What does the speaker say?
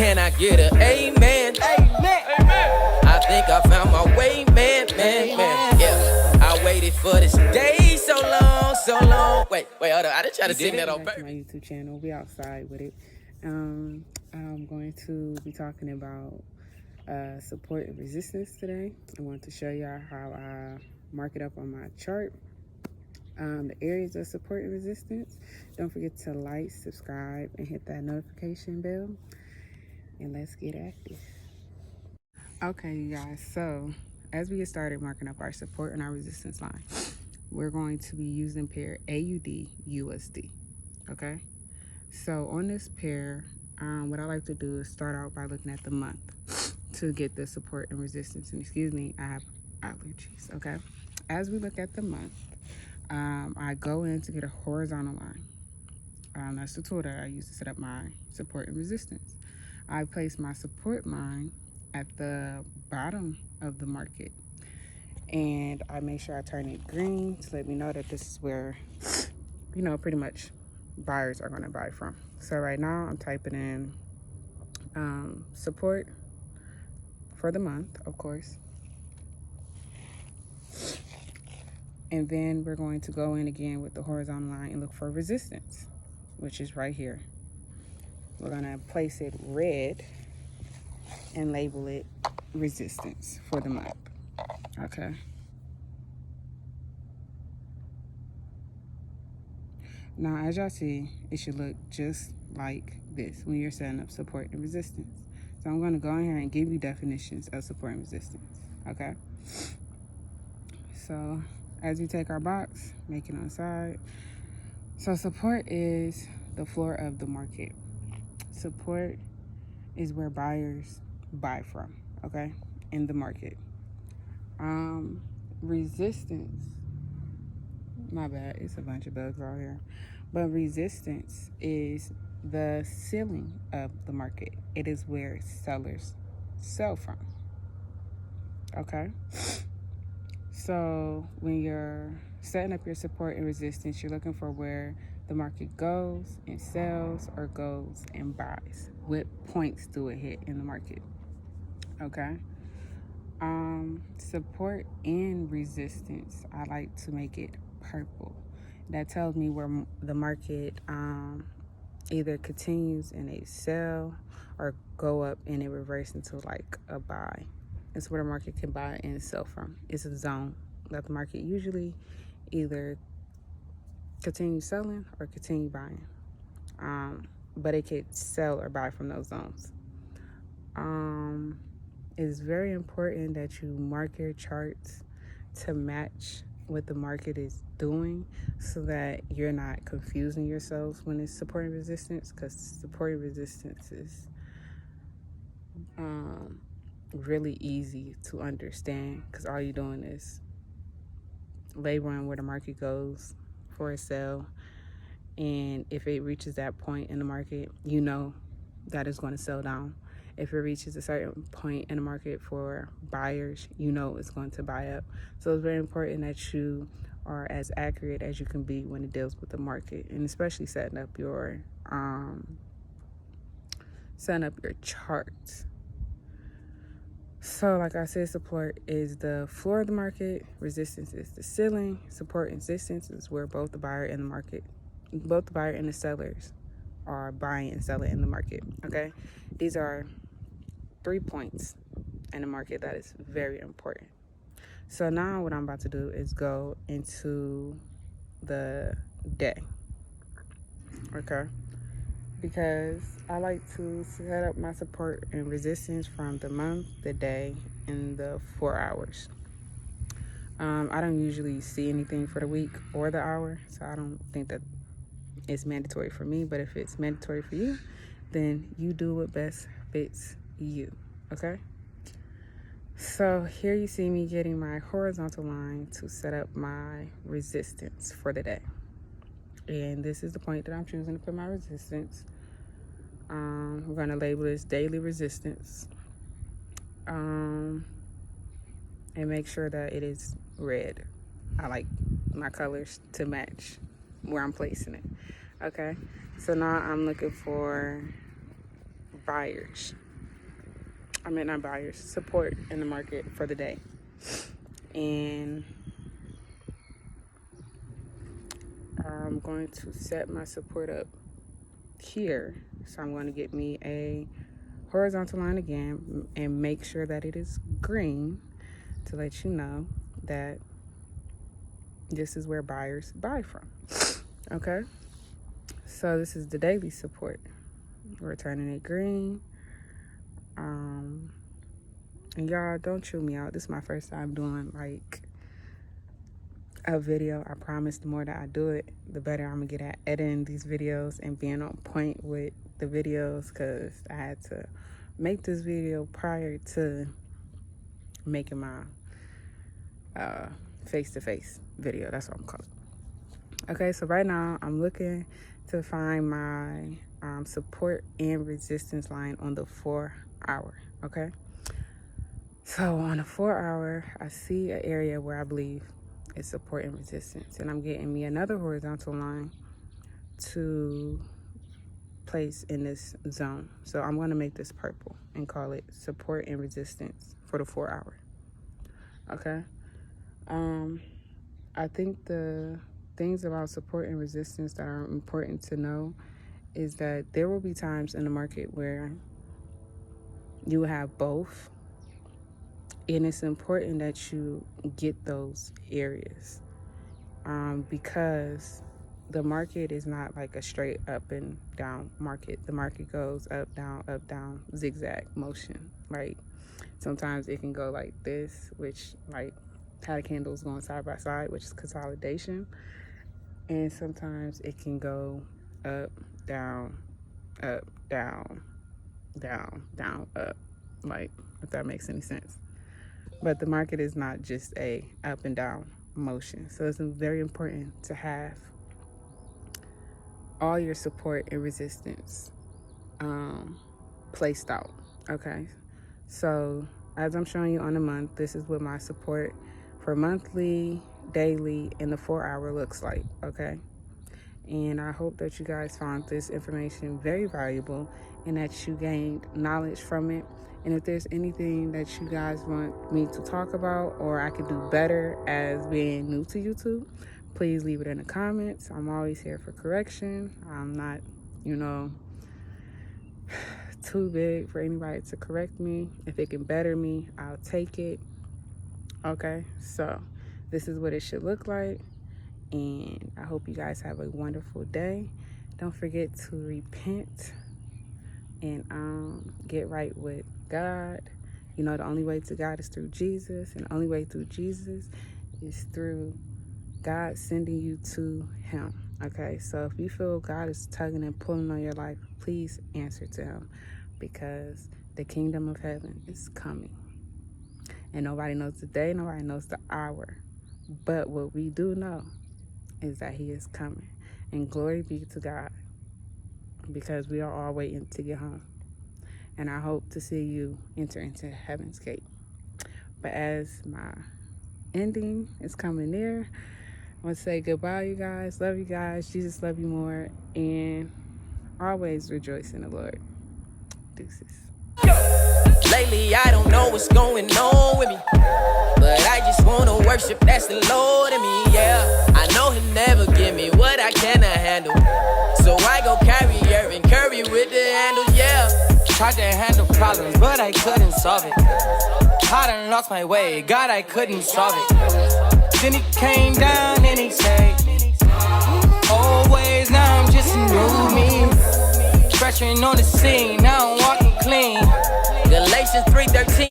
Can I get a amen? Amen. I think I found my way, man. Yeah, I waited for this day so long, so long. Wait, hold on. I didn't try to sing that on back to my YouTube channel. We outside with it. I'm going to be talking about support and resistance today. I want to show y'all how I mark it up on my chart. The areas of support and resistance. Don't forget to like, subscribe, and hit that notification bell. And let's get active. Okay, you guys. So as we get started marking up our support and our resistance line, we're going to be using pair AUD USD. Okay. So on this pair, what I like to do is start out by looking at the month to get the support and resistance. And excuse me, I have allergies. Okay. As we look at the month, I go in to get a horizontal line. That's the tool that I use to set up my support and resistance. I place my support line at the bottom of the market, and I make sure I turn it green to let me know that this is where, pretty much buyers are going to buy from. So right now I'm typing in support for the month, of course. And then we're going to go in again with the horizontal line and look for resistance, which is right here. We're going to place it red and label it resistance for the month. Okay. Now, as y'all see, it should look just like this when you're setting up support and resistance. So I'm going to go in here and give you definitions of support and resistance. Okay. So as we take our box, make it on the side. So support is the floor of the market. Support is where buyers buy from, okay, in the market. Resistance, my bad, it's a bunch of bugs out here. But resistance is the ceiling of the market. It is where sellers sell from, okay? So when you're setting up your support and resistance, you're looking for where the market goes and sells or goes and buys. What points do it hit in the market? Okay. Support and resistance, I like to make it purple. That tells me where the market either continues in a sell or go up and it reverses into like a buy. It's where the market can buy and sell from. It's a zone that the market usually either continue selling or continue buying. But it could sell or buy from those zones. It's very important that you mark your charts to match what the market is doing so that you're not confusing yourselves when it's support and resistance, because support and resistance is really easy to understand because all you're doing is labeling where the market goes for a sell, and if it reaches that point in the market, you know that it's going to sell down. If it reaches a certain point in the market for buyers, you know it's going to buy up. So it's very important that you are as accurate as you can be when it deals with the market, and especially setting up your charts. So like I said, support is the floor of the market, resistance is the ceiling. Support and resistance is where both the buyer and the sellers are buying and selling in the market. Okay, these are 3 points in the market that is very important. So now what I'm about to do is go into the day, okay? Because I like to set up my support and resistance from the month, the day, and the 4 hours. I don't usually see anything for the week or the hour, so I don't think that it's mandatory for me. But if it's mandatory for you, then you do what best fits you, okay? So here you see me getting my horizontal line to set up my resistance for the day. And this is the point that I'm choosing to put my resistance. We're going to label this daily resistance. And make sure that it is red. I like my colors to match where I'm placing it. Okay, so now I'm looking for buyers. Not buyers, support in the market for the day. And I'm going to set my support up here. So I'm going to get me a horizontal line again and make sure that it is green to let you know that this is where buyers buy from. Okay, so this is the daily support. We're turning it green. And y'all, don't chew me out. This is my first time doing like a video. I promise the more that I do it, the better I'm gonna get at editing these videos and being on point with the videos, because I had to make this video prior to making my face-to-face video. That's what I'm calling it. Okay, so right now I'm looking to find my support and resistance line on the 4 hour. Okay, so on the 4 hour, I see an area where I believe is support and resistance, and I'm getting me another horizontal line to place in this zone. So I'm going to make this purple and call it support and resistance for the 4 hour. Okay, I think the things about support and resistance that are important to know is that there will be times in the market where you have both, and it's important that you get those areas, because the market is not like a straight up and down market. The market goes up, down, zigzag motion, right? Sometimes it can go like this, which like how the candles going side by side, which is consolidation. And sometimes it can go up, down, up, down, up, like, if that makes any sense. But the market is not just a up and down motion. So it's very important to have all your support and resistance placed out. Okay, so as I'm showing you on the month, this is what my support for monthly, daily, and the 4 hour looks like. Okay, and I hope that you guys found this information very valuable and that you gained knowledge from it. And if there's anything that you guys want me to talk about or I could do better as being new to YouTube, please leave it in the comments. I'm always here for correction. I'm not, too big for anybody to correct me. If it can better me, I'll take it. Okay, so this is what it should look like. And I hope you guys have a wonderful day. Don't forget to repent and get right with God. The only way to God is through Jesus, and the only way through Jesus is through God sending you to him. Okay, so if you feel God is tugging and pulling on your life, please answer to him, because the kingdom of heaven is coming. And nobody knows the day, nobody knows the hour. But what we do know is that he is coming. And glory be to God, because we are all waiting to get home. And I hope to see you enter into heaven's gate. But as my ending is coming near, I want to say goodbye, you guys. Love you guys. Jesus love you more. And always rejoice in the Lord. Deuces. Lately, I don't know what's going on with me, but I just want to worship, that's the Lord in me, yeah. I know he'll never give me what I cannot handle, so I go carrier and curry with the handle, yeah. Tried to handle problems, but I couldn't solve it. I done lost my way, God, I couldn't solve it. Then he came down and he said, always, now I'm just a new me. Freshening on the scene, now I'm walking clean. Galatians 3:13.